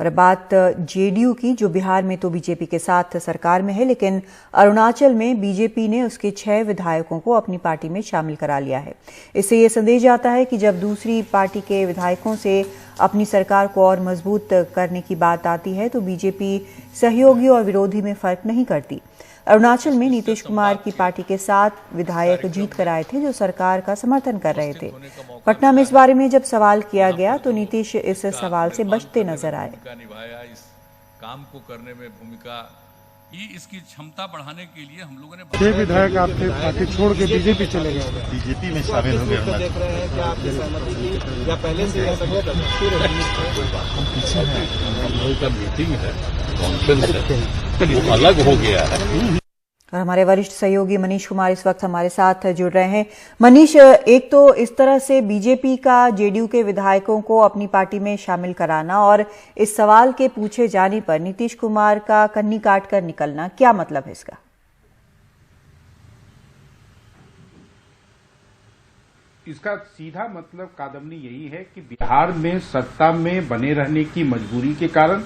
और बात जेडीयू की, जो बिहार में तो बीजेपी के साथ सरकार में है, लेकिन अरुणाचल में बीजेपी ने उसके 6 विधायकों को अपनी पार्टी में शामिल करा लिया है। इससे ये संदेश जाता है कि जब दूसरी पार्टी के विधायकों से अपनी सरकार को और मजबूत करने की बात आती है तो बीजेपी सहयोगी और विरोधी में फर्क नहीं करती। अरुणाचल में नीतीश कुमार की पार्टी के 7 विधायक जीत कर आए थे जो सरकार का समर्थन कर रहे थे। पटना में इस बारे में जब सवाल किया गया तो नीतीश इस सवाल से बचते नजर आए। इस काम को करने में भूमिका की, इसकी क्षमता बढ़ाने के लिए हम लोगों ने 6 विधायक आपके पार्टी छोड़ के बीजेपी चले गए, बीजेपी में शामिल हो गए। देख रहे हैं क्या आपकी सहमति या पहले से मीटिंग है, कॉन्फ्रेंस है, अलग हो गया है। और हमारे वरिष्ठ सहयोगी मनीष कुमार इस वक्त हमारे साथ जुड़ रहे हैं। मनीष, एक तो इस तरह से बीजेपी का जेडीयू के विधायकों को अपनी पार्टी में शामिल कराना और इस सवाल के पूछे जाने पर नीतीश कुमार का कन्नी काट कर निकलना, क्या मतलब है इसका? इसका सीधा मतलब कादम्बनी यही है कि बिहार में सत्ता में बने रहने की मजबूरी के कारण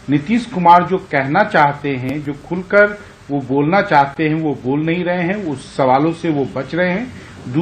नीतीश कुमार जो कहना चाहते हैं, जो खुलकर वो बोलना चाहते हैं, वो बोल नहीं रहे हैं, उस सवालों से वो बच रहे हैं।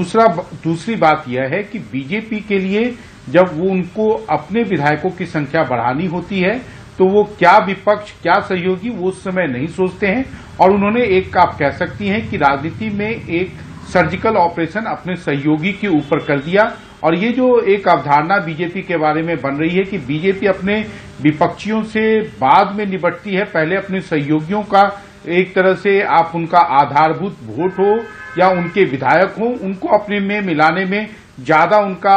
दूसरी बात यह है कि बीजेपी के लिए जब वो उनको अपने विधायकों की संख्या बढ़ानी होती है तो वो क्या विपक्ष क्या सहयोगी वो उस समय नहीं सोचते हैं और उन्होंने एक आप कह सकती हैं कि राजनीति में एक सर्जिकल ऑपरेशन अपने सहयोगी के ऊपर कर दिया। और ये जो एक अवधारणा बीजेपी के बारे में बन रही है कि बीजेपी अपने विपक्षियों से बाद में निपटती है, पहले अपने सहयोगियों का एक तरह से आप उनका आधारभूत वोट हो या उनके विधायक हो, उनको अपने में मिलाने में ज्यादा उनका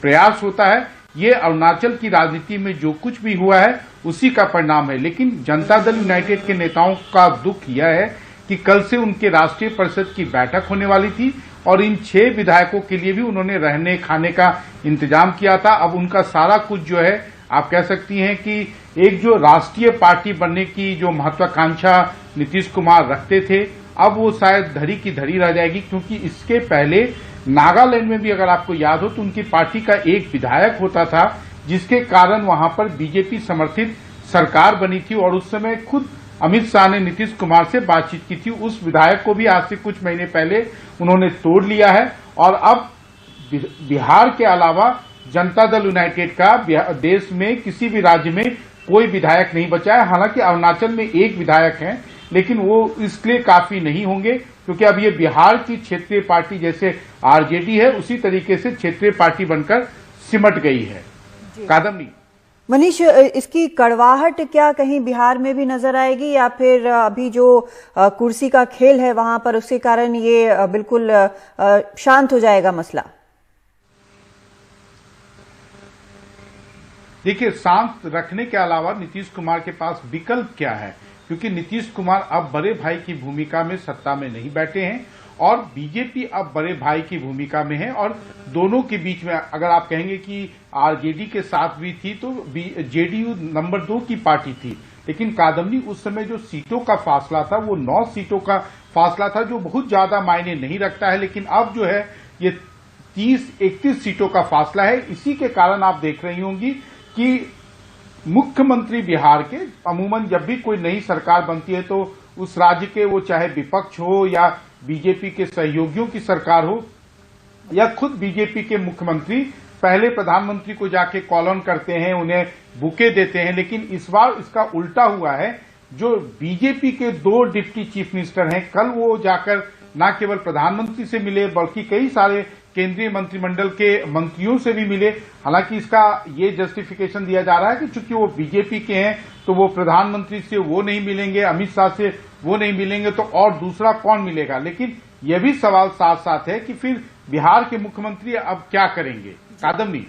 प्रयास होता है। ये अरुणाचल की राजनीति में जो कुछ भी हुआ है उसी का परिणाम है। लेकिन जनता दल यूनाइटेड के नेताओं का दुख यह है कि कल से उनके राष्ट्रीय परिषद की बैठक होने वाली थी और इन 6 विधायकों के लिए भी उन्होंने रहने खाने का इंतजाम किया था। अब उनका सारा कुछ जो है आप कह सकती हैं कि एक जो राष्ट्रीय पार्टी बनने की जो महत्वाकांक्षा नीतीश कुमार रखते थे, अब वो शायद धरी की धरी रह जाएगी, क्योंकि इसके पहले नागालैंड में भी अगर आपको याद हो तो उनकी पार्टी का एक विधायक होता था जिसके कारण वहां पर बीजेपी समर्थित सरकार बनी थी और उस समय खुद अमित शाह ने नीतीश कुमार से बातचीत की थी। उस विधायक को भी आज से कुछ महीने पहले उन्होंने तोड़ लिया है और अब बिहार के अलावा जनता दल यूनाइटेड का देश में किसी भी राज्य में कोई विधायक नहीं बचा है। हालांकि अरुणाचल में एक विधायक है, लेकिन वो इसके लिए काफी नहीं होंगे क्योंकि अब ये बिहार की क्षेत्रीय पार्टी जैसे आरजेडी है उसी तरीके से क्षेत्रीय पार्टी बनकर सिमट गई है। कादम्बनी, मनीष, इसकी कड़वाहट क्या कहीं बिहार में भी नजर आएगी या फिर अभी जो कुर्सी का खेल है वहां पर उसके कारण ये बिल्कुल शांत हो जाएगा मसला? देखिए, शांत रखने के अलावा नीतीश कुमार के पास विकल्प क्या है, क्योंकि नीतीश कुमार अब बड़े भाई की भूमिका में सत्ता में नहीं बैठे हैं और बीजेपी अब बड़े भाई की भूमिका में है और दोनों के बीच में अगर आप कहेंगे कि आरजेडी के साथ भी थी तो जेडीयू नंबर 2 की पार्टी थी, लेकिन कादम्बनी उस समय जो सीटों का फासला था वो 9 सीटों का फासला था जो बहुत ज्यादा मायने नहीं रखता है। लेकिन अब जो है ये 30-31 सीटों का फासला है। इसी के कारण आप देख रही होंगी कि मुख्यमंत्री बिहार के अमूमन जब भी कोई नई सरकार बनती है तो उस राज्य के वो चाहे विपक्ष हो या बीजेपी के सहयोगियों की सरकार हो या खुद बीजेपी के मुख्यमंत्री पहले प्रधानमंत्री को जाके कॉल ऑन करते हैं, उन्हें बुके देते हैं। लेकिन इस बार इसका उल्टा हुआ है। जो बीजेपी के 2 डिप्टी चीफ मिनिस्टर हैं, कल वो जाकर न केवल प्रधानमंत्री से मिले बल्कि कई सारे केंद्रीय मंत्रिमंडल के मंत्रियों से भी मिले। हालांकि इसका ये जस्टिफिकेशन दिया जा रहा है कि चूंकि वो बीजेपी के हैं तो वो प्रधानमंत्री से वो नहीं मिलेंगे, अमित शाह से वो नहीं मिलेंगे, तो और दूसरा कौन मिलेगा। लेकिन यह भी सवाल साथ साथ है कि फिर बिहार के मुख्यमंत्री अब क्या करेंगे। कादम्बनी,